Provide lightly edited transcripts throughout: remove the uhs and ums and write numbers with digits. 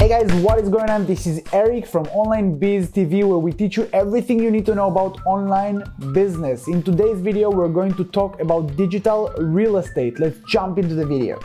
Hey guys, what is going on? This is Eric from OnlineBiz TV, where we teach you everything you need to know about online business. In today's video, we're going to talk about digital real estate. Let's jump into the video.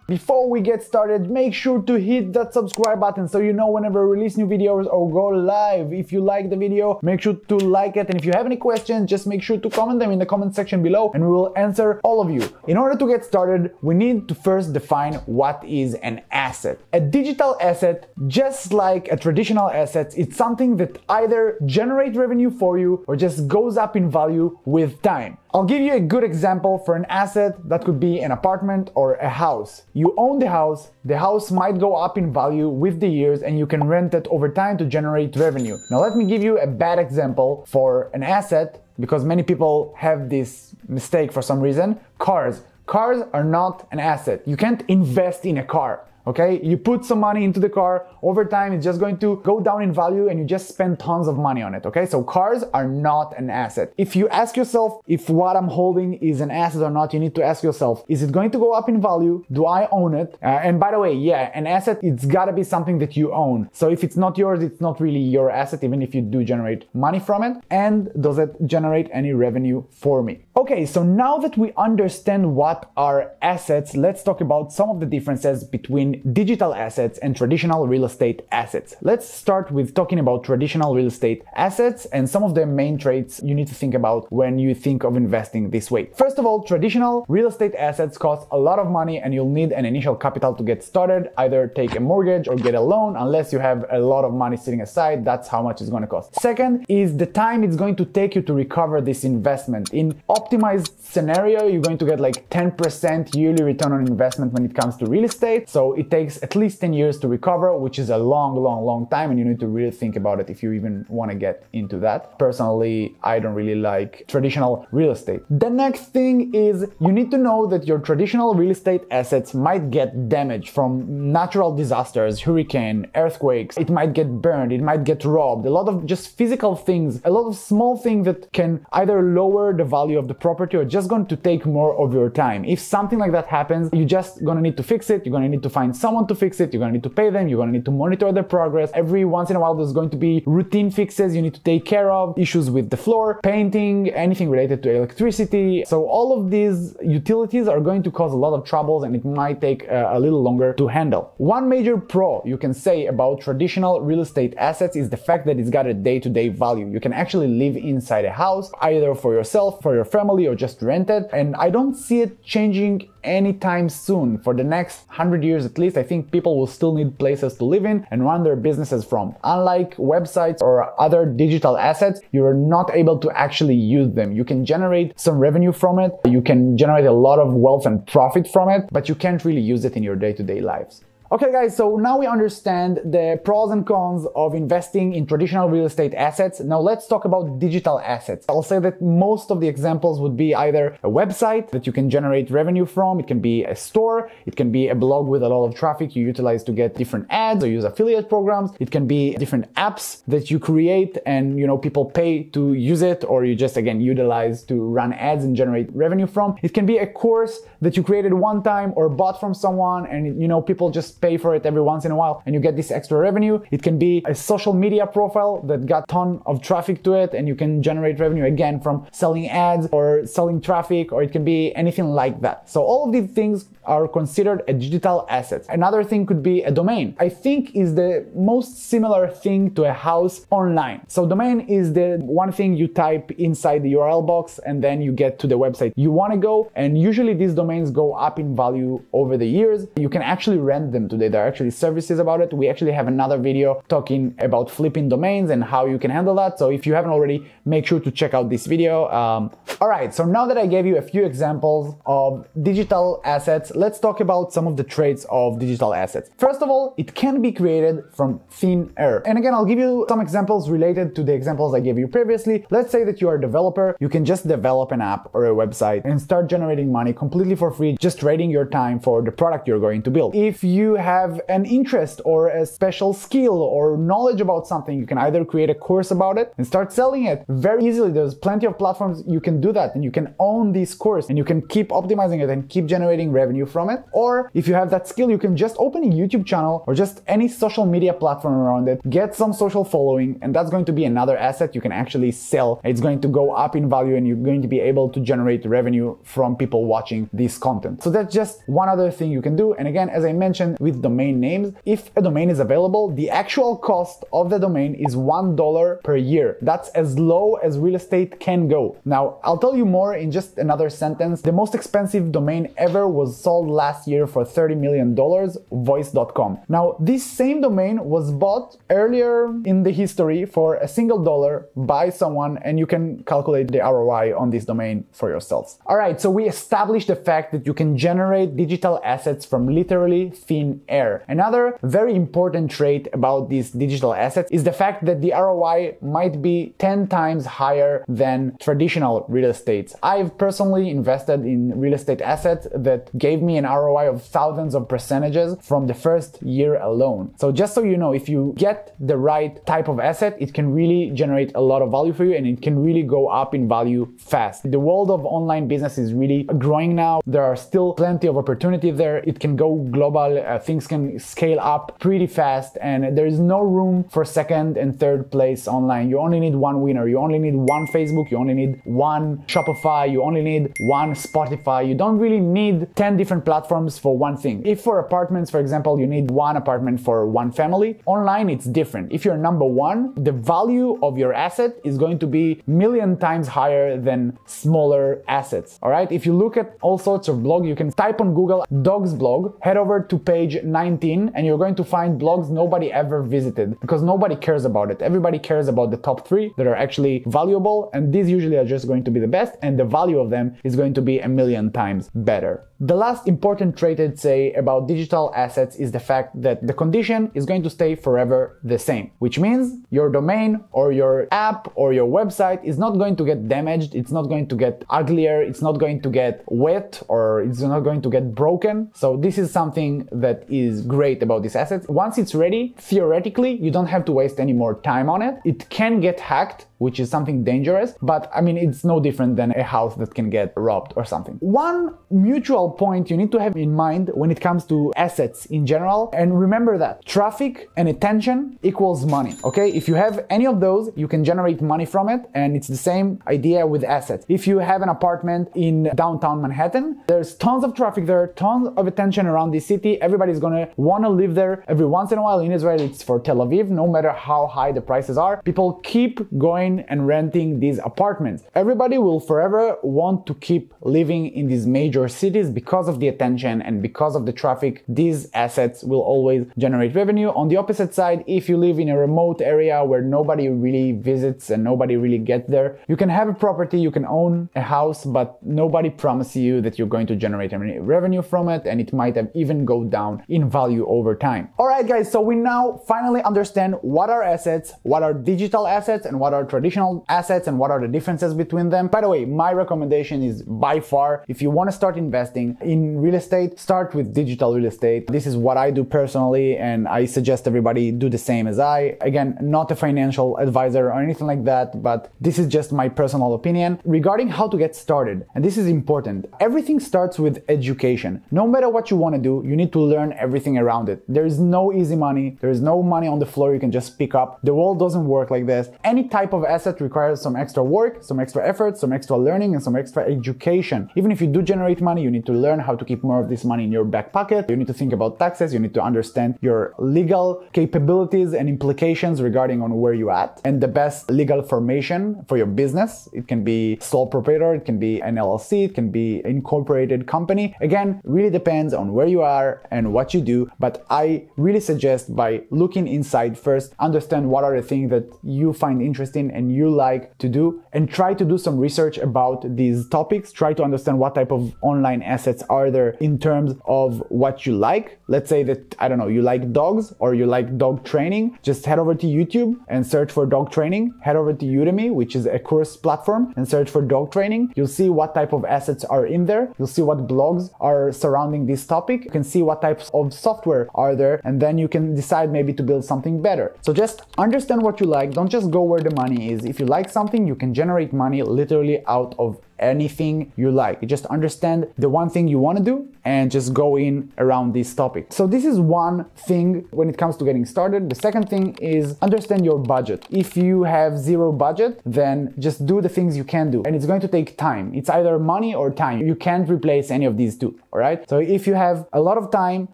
Before we get started, make sure to hit that subscribe button so you know whenever I release new videos or go live. If you like the video, make sure to like it, and if you have any questions, just make sure to comment them in the comment section below and we will answer all of you. In order to get started, we need to first define what is an asset. A digital asset, just like a traditional asset, it's something that either generates revenue for you or just goes up in value with time. I'll give you a good example for an asset that could be an apartment or a house. You own the house might go up in value with the years and you can rent it over time to generate revenue. Now let me give you a bad example for an asset, because many people have this mistake for some reason. Cars. Cars are not an asset. You can't invest in a car. Okay, you put some money into the car, over time it's just going to go down in value and you just spend tons of money on it. Okay, so cars are not an asset. If you ask yourself if what I'm holding is an asset or not, you need to ask yourself, is it going to go up in value? Do I own it? And by the way, yeah, an asset, it's gotta be something that you own. So if it's not yours, it's not really your asset, even if you do generate money from it. And does it generate any revenue for me? Okay, so now that we understand what are assets, let's talk about some of the differences between digital assets and traditional real estate assets. Let's start with talking about traditional real estate assets and some of the main traits you need to think about when you think of investing this way. First of all, traditional real estate assets cost a lot of money and you'll need an initial capital to get started. Either take a mortgage or get a loan, unless you have a lot of money sitting aside. That's how much it's going to cost. Second is the time it's going to take you to recover this investment. In optimized scenario, you're going to get like 10% yearly return on investment when it comes to real estate. So it takes at least 10 years to recover, which is a long time, and you need to really think about it if you even want to get into that. Personally, I don't really like traditional real estate. The next thing is you need to know that your traditional real estate assets might get damaged from natural disasters, hurricane, earthquakes. It might get burned, it might get robbed. A lot of just physical things, a lot of small things that can either lower the value of the property or just going to take more of your time. If something like that happens, you're just gonna need to fix it. You're gonna need to find someone to fix it. You're gonna need to pay them. You're gonna need to monitor their progress. Every once in a while, there's going to be routine fixes you need to take care of, issues with the floor, painting, anything related to electricity. So all of these utilities are going to cause a lot of troubles and it might take a little longer to handle. One major pro you can say about traditional real estate assets is the fact that it's got a day-to-day value. You can actually live inside a house, either for yourself, for your family, or just rent it. And I don't see it changing anytime soon. For the next 100 years at least, I think people will still need places to live in and run their businesses from. Unlike websites or other digital assets, you're not able to actually use them. You can generate some revenue from it, you can generate a lot of wealth and profit from it, but you can't really use it in your day-to-day lives. Okay guys, so now we understand the pros and cons of investing in traditional real estate assets. Now let's talk about digital assets. I'll say that most of the examples would be either a website that you can generate revenue from, it can be a store, it can be a blog with a lot of traffic you utilize to get different ads or use affiliate programs, it can be different apps that you create and people pay to use it, or you just again utilize to run ads and generate revenue from. It can be a course that you created one time or bought from someone and people just pay for it every once in a while and you get this extra revenue. It can be a social media profile that got a ton of traffic to it and you can generate revenue again from selling ads or selling traffic, or it can be anything like that. So all of these things are considered a digital asset. Another thing could be a domain. I think is the most similar thing to a house online. So domain is the one thing you type inside the URL box and then you get to the website you want to go, and usually these domains go up in value over the years. You can actually rent them today. There are actually services about it. We actually have another video talking about flipping domains and how you can handle that. So if you haven't already, make sure to check out this video. All right, so now that I gave you a few examples of digital assets, let's talk about some of the traits of digital assets. First of all, it can be created from thin air. And again, I'll give you some examples related to the examples I gave you previously. Let's say that you are a developer. You can just develop an app or a website and start generating money completely for free, just trading your time for the product you're going to build. If you have an interest or a special skill or knowledge about something, you can either create a course about it and start selling it very easily. There's plenty of platforms you can do that, and you can own this course and you can keep optimizing it and keep generating revenue from it. Or if you have that skill, you can just open a YouTube channel or just any social media platform around it, get some social following, and that's going to be another asset you can actually sell. It's going to go up in value and you're going to be able to generate revenue from people watching this content. So that's just one other thing you can do. And again, as I mentioned with domain names, if a domain is available, the actual cost of the domain is $1 per year. That's as low as real estate can go. Now, I'll tell you more in just another sentence. The most expensive domain ever was sold last year for $30 million, voice.com. Now, this same domain was bought earlier in the history for a single dollar by someone, and you can calculate the ROI on this domain for yourselves. All right, so we established the fact that you can generate digital assets from literally thin air. Another very important trait about these digital assets is the fact that the ROI might be 10 times higher than traditional real estate. I've personally invested in real estate assets that gave me an ROI of thousands of percentages from the first year alone. So just so you know, if you get the right type of asset, it can really generate a lot of value for you and it can really go up in value fast. The world of online business is really growing now. There are still plenty of opportunity there. It can go global. Things can scale up pretty fast, and there is no room for second and third place online. You only need one winner. You only need one Facebook. You only need one Shopify. You only need one Spotify. You don't really need 10 different platforms for one thing. If for apartments, for example, you need one apartment for one family, online it's different. If you're number one, the value of your asset is going to be a million times higher than smaller assets. All right. If you look at all sorts of blogs, you can type on Google dogs blog, head over to page 19, and you're going to find blogs nobody ever visited because nobody cares about it. Everybody cares about the top 3 that are actually valuable, and these usually are just going to be the best, and the value of them is going to be a million times better. The last important trait I'd say about digital assets is the fact that the condition is going to stay forever the same, which means your domain or your app or your website is not going to get damaged, it's not going to get uglier, it's not going to get wet, or it's not going to get broken. So this is something that is great about this asset. Once it's ready, theoretically, you don't have to waste any more time on it. It can get hacked, which is something dangerous, but I mean, it's no different than a house that can get robbed or something. One mutual point you need to have in mind when it comes to assets in general, and remember that traffic and attention equals money, okay? If you have any of those, you can generate money from it, and it's the same idea with assets. If you have an apartment in downtown Manhattan, there's tons of traffic there, tons of attention around the city, everybody's gonna wanna live there. Every once in a while in Israel, it's for Tel Aviv, no matter how high the prices are, people keep going and renting these apartments. Everybody will forever want to keep living in these major cities because of the attention and because of the traffic. These assets will always generate revenue. On the opposite side, if you live in a remote area where nobody really visits and nobody really gets there, you can have a property, you can own a house, but nobody promises you that you're going to generate any revenue from it, and it might have even go down in value over time. All right, guys, so we now finally understand what are assets, what are digital assets, and what are traditional assets, and what are the differences between them. By the way, my recommendation is by far, if you want to start investing in real estate, start with digital real estate. This is what I do personally, and I suggest everybody do the same as I. Again, not a financial advisor or anything like that, but this is just my personal opinion regarding how to get started. And this is important. Everything starts with education. No matter what you want to do, you need to learn everything around it. There is no easy money. There is no money on the floor you can just pick up. The world doesn't work like this. Any type of asset requires some extra work, some extra effort, some extra learning, and some extra education. Even if you do generate money, you need to learn how to keep more of this money in your back pocket. You need to think about taxes. You need to understand your legal capabilities and implications regarding on where you're at and the best legal formation for your business. It can be sole proprietor, it can be an LLC, it can be incorporated company. Again, really depends on where you are and what you do, but I really suggest by looking inside first, understand what are the things that you find interesting and you like to do, and try to do some research about these topics. Try to understand what type of online assets are there in terms of what you like. Let's say that, I don't know, you like dogs or you like dog training. Just head over to YouTube and search for dog training. Head over to Udemy, which is a course platform, and search for dog training. You'll see what type of assets are in there. You'll see what blogs are surrounding this topic. You can see what types of software are there, and then you can decide maybe to build something better. So just understand what you like. Don't just go where the money is. If you like something, you can generate money literally out of anything you like. You just understand the one thing you want to do and just go in around this topic. So this is one thing when it comes to getting started. The second thing is understand your budget. If you have zero budget, then just do the things you can do, and it's going to take time. It's either money or time. You can't replace any of these two, all right? So if you have a lot of time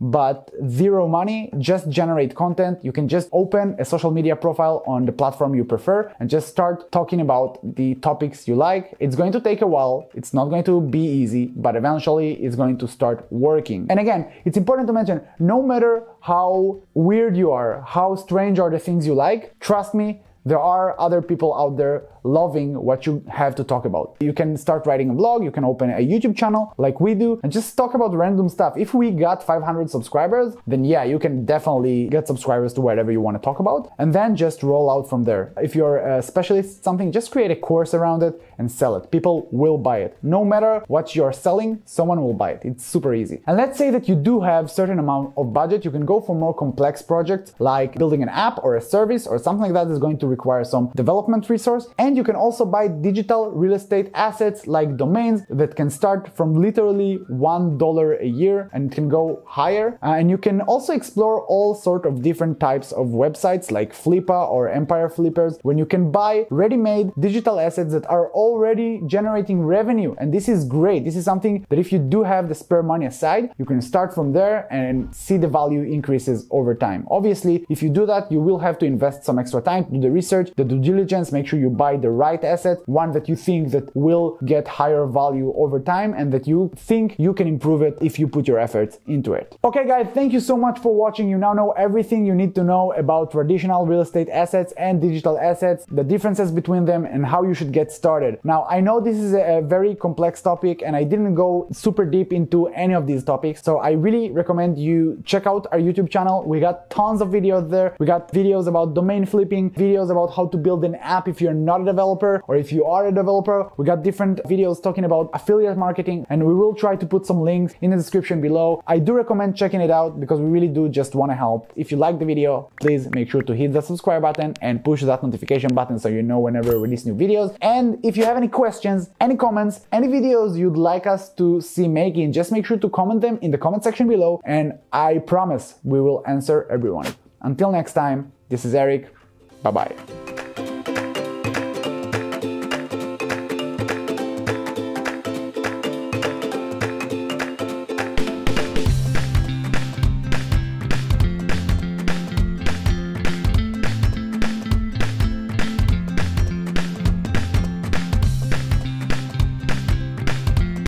but zero money, just generate content. You can just open a social media profile on the platform you prefer and just start talking about the topics you like. It's going to take a while. It's not going to be easy, but eventually it's going to start working. And again, it's important to mention, no matter how weird you are, how strange are the things you like, trust me, there are other people out there loving what you have to talk about. You can start writing a blog, you can open a YouTube channel like we do and just talk about random stuff. If we got 500 subscribers, then yeah, you can definitely get subscribers to whatever you want to talk about and then just roll out from there. If you're a specialist something, just create a course around it and sell it. People will buy it. No matter what you're selling, someone will buy it. It's super easy. And let's say that you do have certain amount of budget, you can go for more complex projects like building an app or a service or something like that is going to require some development resource. And you can also buy digital real estate assets like domains that can start from literally $1 a year and can go higher. And you can also explore all sort of different types of websites like Flippa or Empire Flippers, when you can buy ready-made digital assets that are already generating revenue. And this is great. This is something that if you do have the spare money aside, you can start from there and see the value increases over time. Obviously, if you do that, you will have to invest some extra time to do the research, the due diligence, make sure you buy the right asset, one that you think that will get higher value over time and that you think you can improve it if you put your efforts into it. Okay guys, thank you so much for watching. You now know everything you need to know about traditional real estate assets and digital assets, the differences between them and how you should get started. Now, I know this is a very complex topic and I didn't go super deep into any of these topics, so I really recommend you check out our YouTube channel. We got tons of videos there. We got videos about domain flipping, videos about how to build an app if you're not a developer, or if you are a developer. We got different videos talking about affiliate marketing, and we will try to put some links in the description below. I do recommend checking it out because we really do just want to help. If you like the video, please make sure to hit the subscribe button and push that notification button so you know whenever we release new videos. And if you have any questions, any comments, any videos you'd like us to see making, just make sure to comment them in the comment section below, and I promise we will answer everyone. Until next time, this is Eric. Bye-bye.